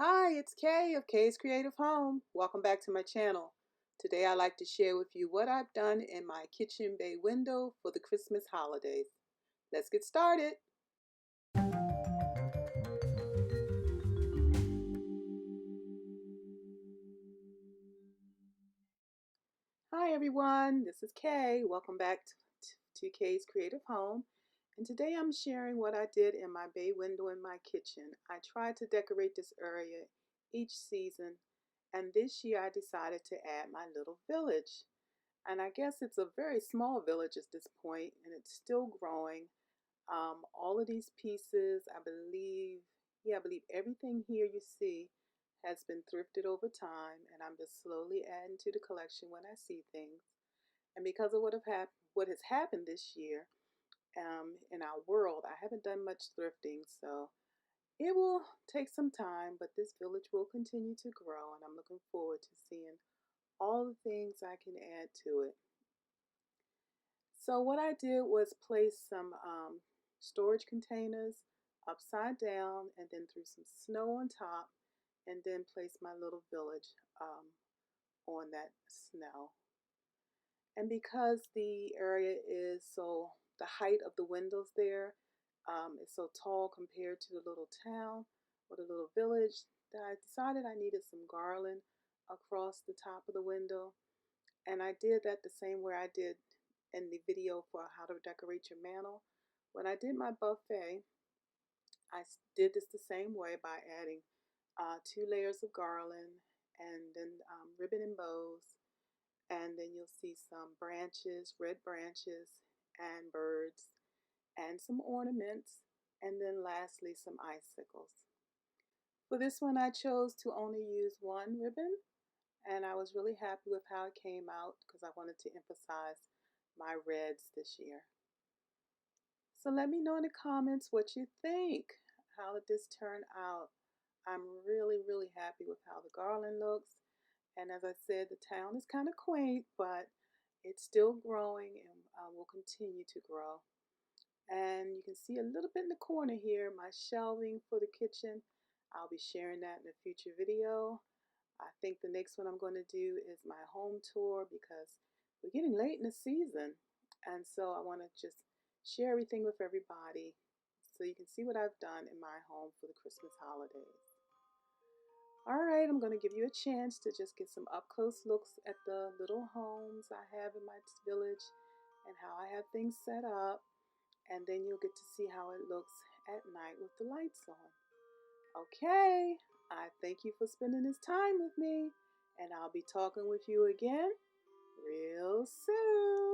Hi, it's Kay of Kay's Creative Home. Welcome back to my channel. Today I'd like to share with you what I've done in my kitchen bay window for the Christmas holidays. Let's get started. Hi everyone, this is Kay. Welcome back to Kay's Creative Home. And today I'm sharing what I did in my bay window in my kitchen. I tried to decorate this area each season, and this year I decided to add my little village. And I guess it's a very small village at this point, and it's still growing. All of these pieces, I believe everything here you see has been thrifted over time, and I'm just slowly adding to the collection when I see things. And because of what has happened this year in our world, I haven't done much thrifting, so it will take some time, but this village will continue to grow, and I'm looking forward to seeing all the things I can add to it. So what I did was place some storage containers upside down and then threw some snow on top and then place my little village on that snow. And because the area is the height of the windows there is so tall compared to the little town or the little village, that I decided I needed some garland across the top of the window. And I did that the same way I did in the video for how to decorate your mantle. When I did my buffet, I did this the same way by adding 2 layers of garland and then ribbon and bows. And then you'll see some branches, red branches, and birds, and some ornaments, and then lastly some icicles. For this one, I chose to only use one ribbon, and I was really happy with how it came out because I wanted to emphasize my reds this year. So let me know in the comments what you think. How did this turn out? I'm really happy with how the garland looks. And as I said, the town is kind of quaint, but it's still growing and will continue to grow. And you can see a little bit in the corner here, my shelving for the kitchen. I'll be sharing that in a future video. I think the next one I'm going to do is my home tour because we're getting late in the season. And so I want to just share everything with everybody so you can see what I've done in my home for the Christmas holidays. All right, I'm going to give you a chance to just get some up close looks at the little homes I have in my village and how I have things set up. And then you'll get to see how it looks at night with the lights on. Okay, I thank you for spending this time with me, and I'll be talking with you again real soon.